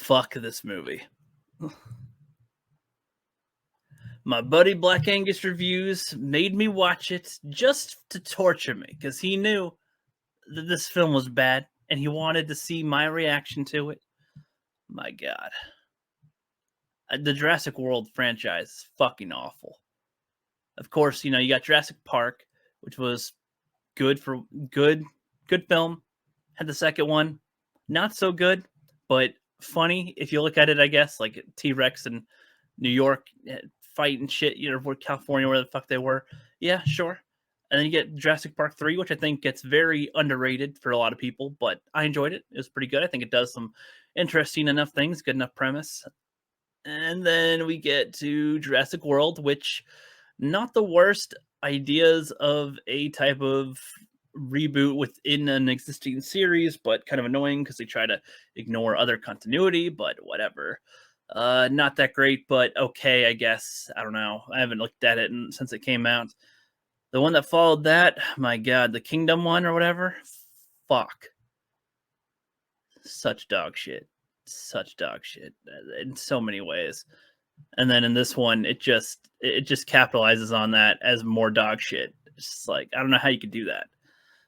Fuck this movie. My buddy Black Angus Reviews made me watch it just to torture me because he knew that this film was bad and he wanted to see my reaction to it. My God. The Jurassic World franchise is fucking awful. Of course, you got Jurassic Park, which was good for good film. Had the second one, not so good, but funny if you look at it, I guess, like T-Rex in New York fighting shit, California, where the fuck they were. Yeah, sure. And then you get Jurassic Park 3, which I think gets very underrated for a lot of people, but I enjoyed it. It was pretty good. I think it does some interesting enough things, good enough premise. And then we get to Jurassic World, which not the worst ideas of a type of reboot within an existing series, but kind of annoying because they try to ignore other continuity, but whatever. Not that great, but okay, I guess. I don't know. I haven't looked at it since it came out. The one that followed that, my God, the Kingdom one or whatever. Fuck. Such dog shit. Such dog shit in so many ways. And then in this one, it just capitalizes on that as more dog shit. It's just like, I don't know how you could do that.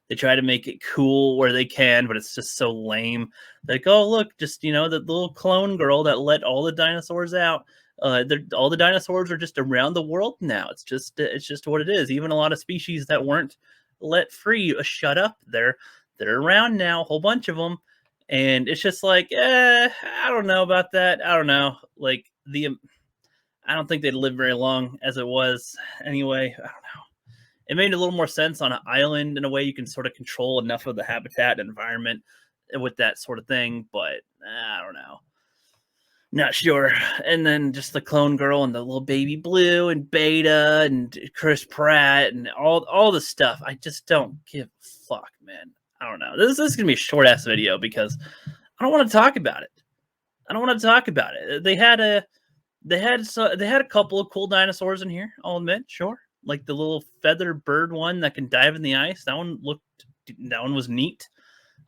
They try to make it cool where they can, but it's just so lame. Like, oh look, just the little clone girl that let all the dinosaurs out. All the dinosaurs are just around the world now. It's just what it is. Even a lot of species that weren't let free, shut up. They're around now, a whole bunch of them, and it's just like, I don't know about that. I don't know. Like I don't think they'd live very long as it was anyway. I don't know. It made a little more sense on an island in a way you can sort of control enough of the habitat and environment with that sort of thing, but I don't know. Not sure. And then just the clone girl and the little baby Blue and Beta and Chris Pratt and all the stuff. I just don't give a fuck, man. I don't know. This is gonna be a short ass video because I don't want to talk about it. I don't want to talk about it. They had a couple of cool dinosaurs in here. I'll admit, sure. Like the little feather bird one that can dive in the ice. That one was neat.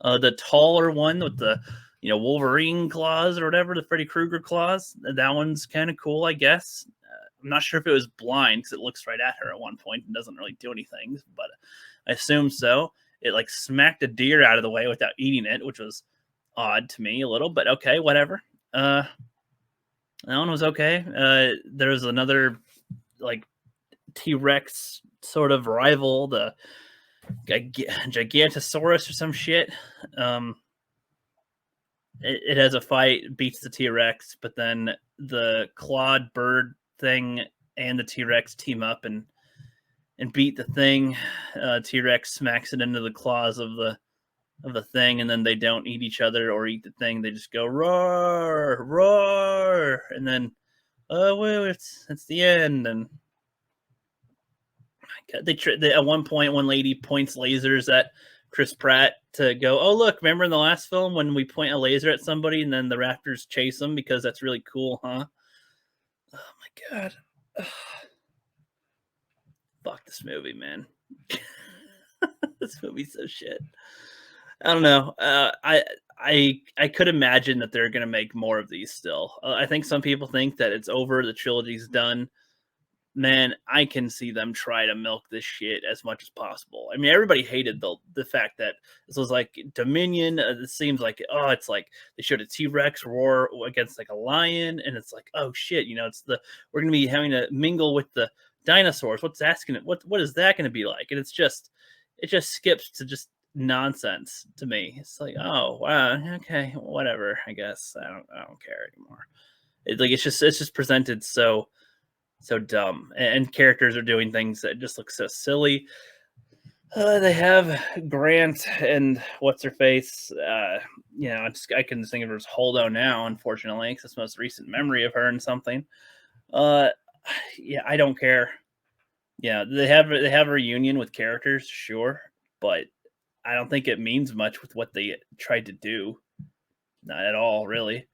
The taller one with the Wolverine claws or whatever, the Freddy Krueger claws. That one's kind of cool, I guess. I'm not sure if it was blind because it looks right at her at one point and doesn't really do anything, but I assume so. It like smacked a deer out of the way without eating it, which was odd to me a little, but okay, whatever. That one was okay. There was another like T-Rex sort of rival, the Gigantosaurus or some shit. It has a fight, beats the T-Rex, but then the clawed bird thing and the T-Rex team up and beat the thing. T-Rex smacks it into the claws of the thing, and then they don't eat each other or eat the thing. They just go roar, roar, and then well, it's the end. And they at one point, one lady points lasers at Chris Pratt to go, oh look, remember in the last film when we point a laser at somebody and then the raptors chase them because that's really cool, huh? Oh my God. Ugh. Fuck this movie, man. This movie's so shit. I don't know. I could imagine that they're gonna make more of these still. I think some people think that it's over, the trilogy's done. Man, I can see them try to milk this shit as much as possible. I mean, everybody hated the fact that this was like Dominion. It seems like, oh, it's like they showed a T-Rex roar against like a lion, and it's like, oh shit, we're gonna be having to mingle with the dinosaurs. What is that gonna be like? And it just skips to just nonsense to me. It's like, oh wow, okay, whatever. I guess I don't care anymore. It's just presented so dumb, and characters are doing things that just look so silly. They have Grant and what's her face. I can think of her as Holdo now, unfortunately, because it's the most recent memory of her in something. Yeah, I don't care. Yeah, they have a reunion with characters, sure, but I don't think it means much with what they tried to do. Not at all, really.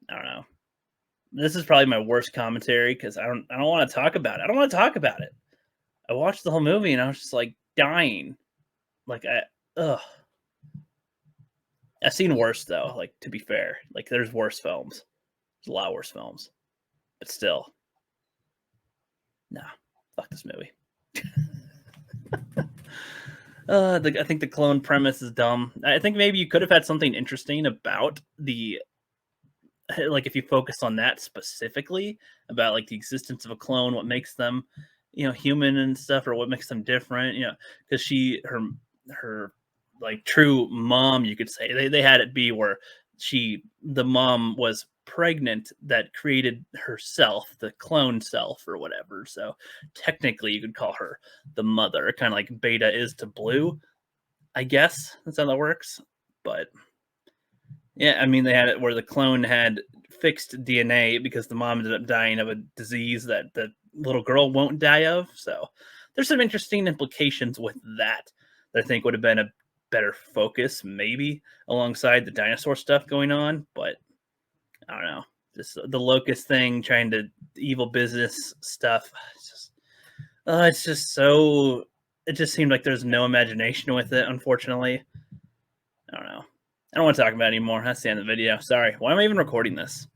I don't know. This is probably my worst commentary because I don't want to talk about it. I don't want to talk about it. I watched the whole movie and I was just like dying. Like ugh. I've seen worse though. Like to be fair, like there's worse films. There's a lot worse films, but still, nah. Fuck this movie. I think the clone premise is dumb. I think maybe you could have had something interesting about the like if you focus on that specifically about like the existence of a clone, what makes them, human and stuff, or what makes them different, because her like true mom, you could say they had it be where the mom was pregnant that created herself, the clone self or whatever. So technically, you could call her the mother, kind of like Beta is to Blue. I guess that's how that works. But yeah, I mean, they had it where the clone had fixed DNA because the mom ended up dying of a disease that the little girl won't die of. So there's some interesting implications with that that I think would have been a better focus, maybe alongside the dinosaur stuff going on. But I don't know. Just the locust thing, trying to evil business stuff. It's just so. It just seemed like there's no imagination with it. Unfortunately, I don't know. I don't want to talk about it anymore. That's the end of the video. Sorry. Why am I even recording this?